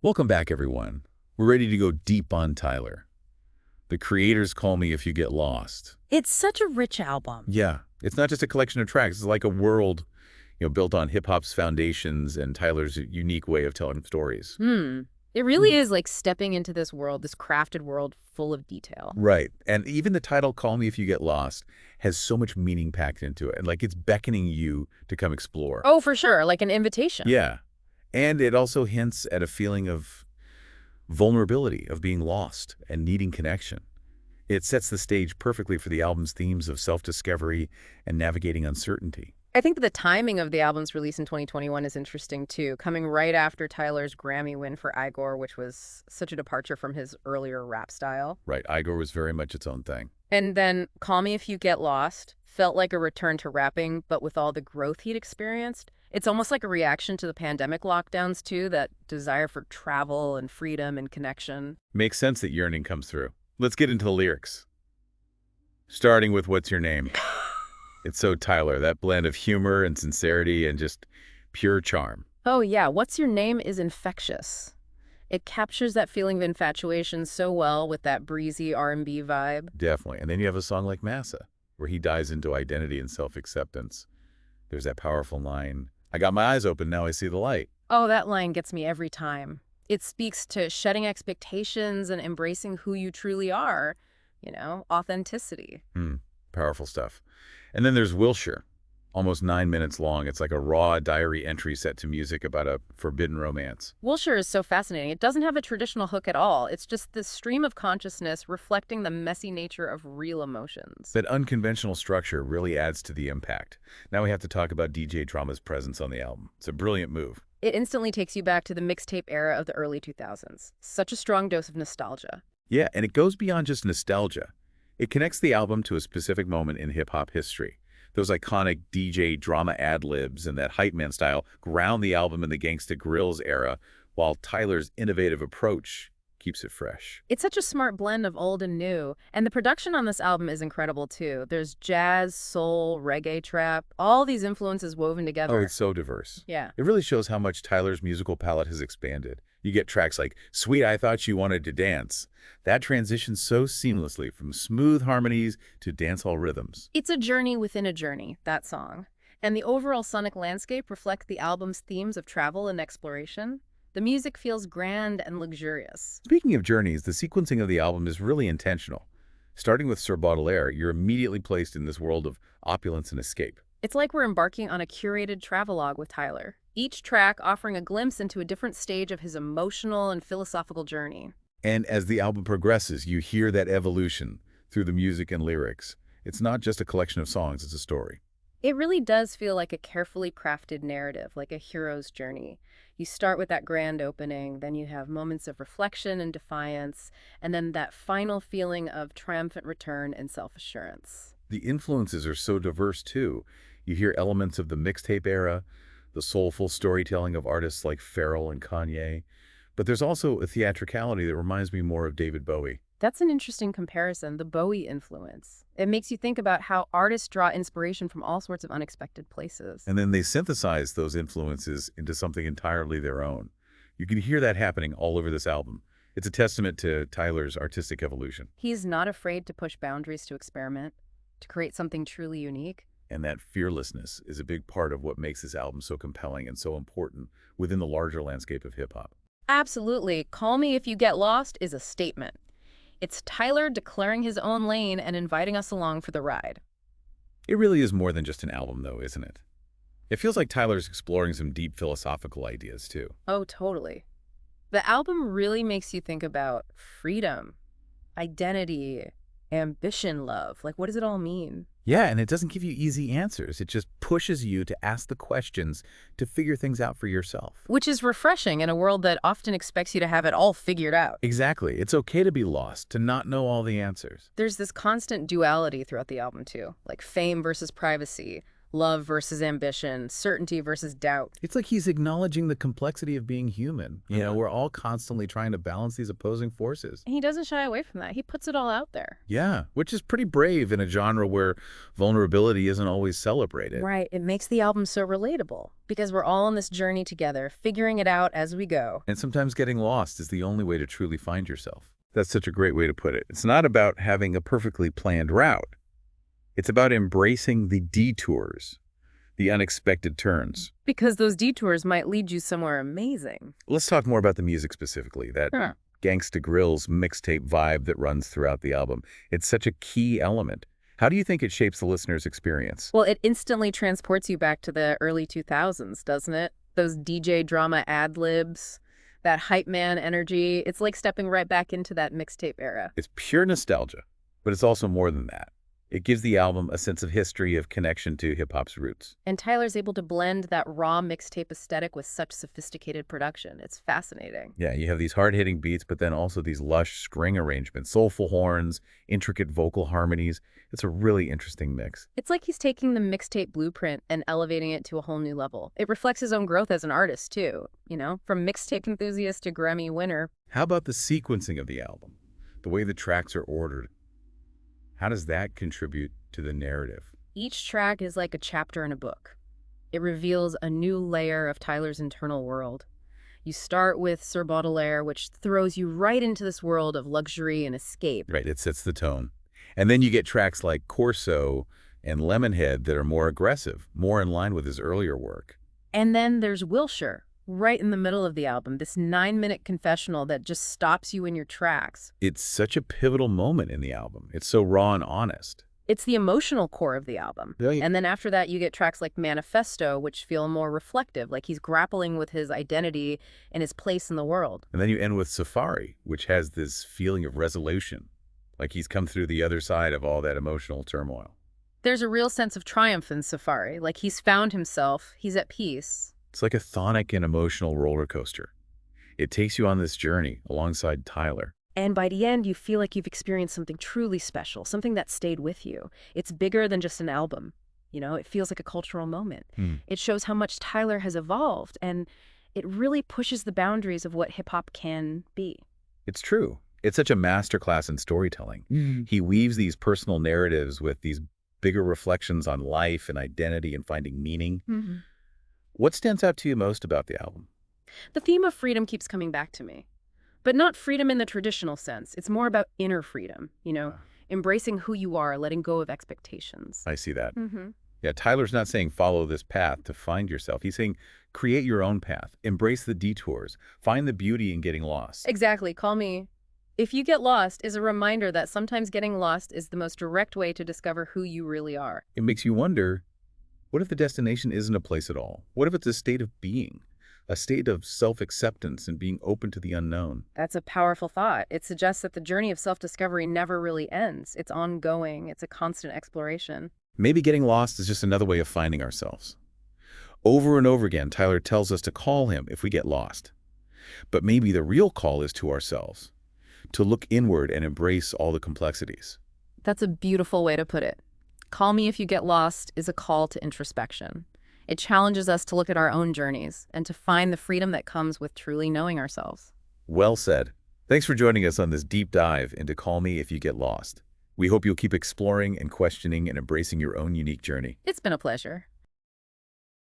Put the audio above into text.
Welcome back, everyone. We're ready to go deep on Tyler. The creators call me if you get lost. It's such a rich album. Yeah, it's not just a collection of tracks. It's like a world, built on hip-hop's foundations and Tyler's unique way of telling stories. It really is like stepping into this world, this crafted world full of detail. Right. And even the title, Call Me If You Get Lost, has so much meaning packed into it. And like it's beckoning you to come explore. Oh, for sure, like an invitation. Yeah. And it also hints at a feeling of vulnerability, of being lost and needing connection. It sets the stage perfectly for the album's themes of self-discovery and navigating uncertainty. I think the timing of the album's release in 2021 is interesting too, coming right after Tyler's Grammy win for Igor, which was such a departure from his earlier rap style. Right, Igor was very much its own thing. And then Call Me If You Get Lost felt like a return to rapping, but with all the growth he'd experienced. It's almost like a reaction to the pandemic lockdowns too, that desire for travel and freedom and connection. Makes sense that yearning comes through. Let's get into the lyrics. Starting with What's Your Name? It's so Tyler, that blend of humor and sincerity and just pure charm. Oh yeah, What's Your Name is infectious. It captures that feeling of infatuation so well with that breezy R&B vibe. Definitely. And then you have a song like Massa, where he dives into identity and self-acceptance. There's that powerful line, I got my eyes open, now I see the light. Oh, that line gets me every time. It speaks to shedding expectations and embracing who you truly are, authenticity. Powerful stuff. And then there's Wilshire, almost 9 minutes long. It's like a raw diary entry set to music about a forbidden romance. Wilshire is so fascinating. It doesn't have a traditional hook at all. It's just this stream of consciousness reflecting the messy nature of real emotions. That unconventional structure really adds to the impact. Now we have to talk about DJ Drama's presence on the album. It's a brilliant move. It instantly takes you back to the mixtape era of the early 2000s. Such a strong dose of nostalgia. Yeah, and it goes beyond just nostalgia. It connects the album to a specific moment in hip-hop history. Those iconic DJ Drama ad-libs and that hype man style ground the album in the Gangsta Grillz era, while Tyler's innovative approach keeps it fresh. It's such a smart blend of old and new, and the production on this album is incredible too. There's jazz, soul, reggae, trap, all these influences woven together. Oh, it's so diverse. Yeah. It really shows how much Tyler's musical palette has expanded. You get tracks like Sweet I Thought You Wanted to Dance. That transitions so seamlessly from smooth harmonies to dancehall rhythms. It's a journey within a journey, that song. And the overall sonic landscape reflects the album's themes of travel and exploration. The music feels grand and luxurious. Speaking of journeys, the sequencing of the album is really intentional. Starting with Sir Baudelaire, you're immediately placed in this world of opulence and escape. It's like we're embarking on a curated travelogue with Tyler, each track offering a glimpse into a different stage of his emotional and philosophical journey. And as the album progresses, you hear that evolution through the music and lyrics. It's not just a collection of songs, it's a story. It really does feel like a carefully crafted narrative, like a hero's journey. You start with that grand opening, then you have moments of reflection and defiance, and then that final feeling of triumphant return and self-assurance. The influences are so diverse, too. You hear elements of the mixtape era, the soulful storytelling of artists like Pharrell and Kanye, but there's also a theatricality that reminds me more of David Bowie. That's an interesting comparison, the Bowie influence. It makes you think about how artists draw inspiration from all sorts of unexpected places. And then they synthesize those influences into something entirely their own. You can hear that happening all over this album. It's a testament to Tyler's artistic evolution. He's not afraid to push boundaries to experiment, to create something truly unique. And that fearlessness is a big part of what makes this album so compelling and so important within the larger landscape of hip-hop. Absolutely. Call Me If You Get Lost is a statement. It's Tyler declaring his own lane and inviting us along for the ride. It really is more than just an album, though, isn't it? It feels like Tyler's exploring some deep philosophical ideas, too. Oh, totally. The album really makes you think about freedom, identity, ambition, love. Like, what does it all mean? Yeah, and it doesn't give you easy answers. It just pushes you to ask the questions to figure things out for yourself. Which is refreshing in a world that often expects you to have it all figured out. Exactly. It's okay to be lost, to not know all the answers. There's this constant duality throughout the album, too, like fame versus privacy, Love versus ambition, certainty versus doubt. It's like he's acknowledging the complexity of being human. We're all constantly trying to balance these opposing forces. And he doesn't shy away from that. He puts it all out there. Yeah, which is pretty brave in a genre where vulnerability isn't always celebrated. Right. It makes the album so relatable because we're all on this journey together, figuring it out as we go. And sometimes getting lost is the only way to truly find yourself. That's such a great way to put it. It's not about having a perfectly planned route. It's about embracing the detours, the unexpected turns. Because those detours might lead you somewhere amazing. Let's talk more about the music specifically, that Gangsta Grillz mixtape vibe that runs throughout the album. It's such a key element. How do you think it shapes the listener's experience? Well, it instantly transports you back to the early 2000s, doesn't it? Those DJ drama ad-libs, that hype man energy. It's like stepping right back into that mixtape era. It's pure nostalgia, but it's also more than that. It gives the album a sense of history, of connection to hip-hop's roots. And Tyler's able to blend that raw mixtape aesthetic with such sophisticated production. It's fascinating. Yeah, you have these hard-hitting beats, but then also these lush string arrangements, soulful horns, intricate vocal harmonies. It's a really interesting mix. It's like he's taking the mixtape blueprint and elevating it to a whole new level. It reflects his own growth as an artist, too. From mixtape enthusiast to Grammy winner. How about the sequencing of the album? The way the tracks are ordered? How does that contribute to the narrative? Each track is like a chapter in a book. It reveals a new layer of Tyler's internal world. You start with Sir Baudelaire, which throws you right into this world of luxury and escape. Right, it sets the tone. And then you get tracks like Corso and Lemonhead that are more aggressive, more in line with his earlier work. And then there's Wilshire, right in the middle of the album, this 9-minute confessional that just stops you in your tracks. It's such a pivotal moment in the album. It's so raw and honest. It's the emotional core of the album. Yeah. And then after that, you get tracks like Manifesto, which feel more reflective, like he's grappling with his identity and his place in the world. And then you end with Safari, which has this feeling of resolution, like he's come through the other side of all that emotional turmoil. There's a real sense of triumph in Safari, like he's found himself, he's at peace. It's like a thonic and emotional roller coaster. It takes you on this journey alongside Tyler. And by the end, you feel like you've experienced something truly special, something that stayed with you. It's bigger than just an album. It feels like a cultural moment. It shows how much Tyler has evolved, and it really pushes the boundaries of what hip-hop can be. It's true. It's such a masterclass in storytelling. He weaves these personal narratives with these bigger reflections on life and identity and finding meaning. What stands out to you most about the album? The theme of freedom keeps coming back to me. But not freedom in the traditional sense. It's more about inner freedom, embracing who you are, letting go of expectations. I see that. Yeah, Tyler's not saying follow this path to find yourself. He's saying create your own path, embrace the detours, find the beauty in getting lost. Exactly. Call Me If You Get Lost is a reminder that sometimes getting lost is the most direct way to discover who you really are. It makes you wonder, what if the destination isn't a place at all? What if it's a state of being? A state of self-acceptance and being open to the unknown. That's a powerful thought. It suggests that the journey of self-discovery never really ends. It's ongoing. It's a constant exploration. Maybe getting lost is just another way of finding ourselves. Over and over again, Tyler tells us to call him if we get lost. But maybe the real call is to ourselves, to look inward and embrace all the complexities. That's a beautiful way to put it. Call Me If You Get Lost is a call to introspection. It challenges us to look at our own journeys and to find the freedom that comes with truly knowing ourselves. Well said. Thanks for joining us on this deep dive into Call Me If You Get Lost. We hope you'll keep exploring and questioning and embracing your own unique journey. It's been a pleasure.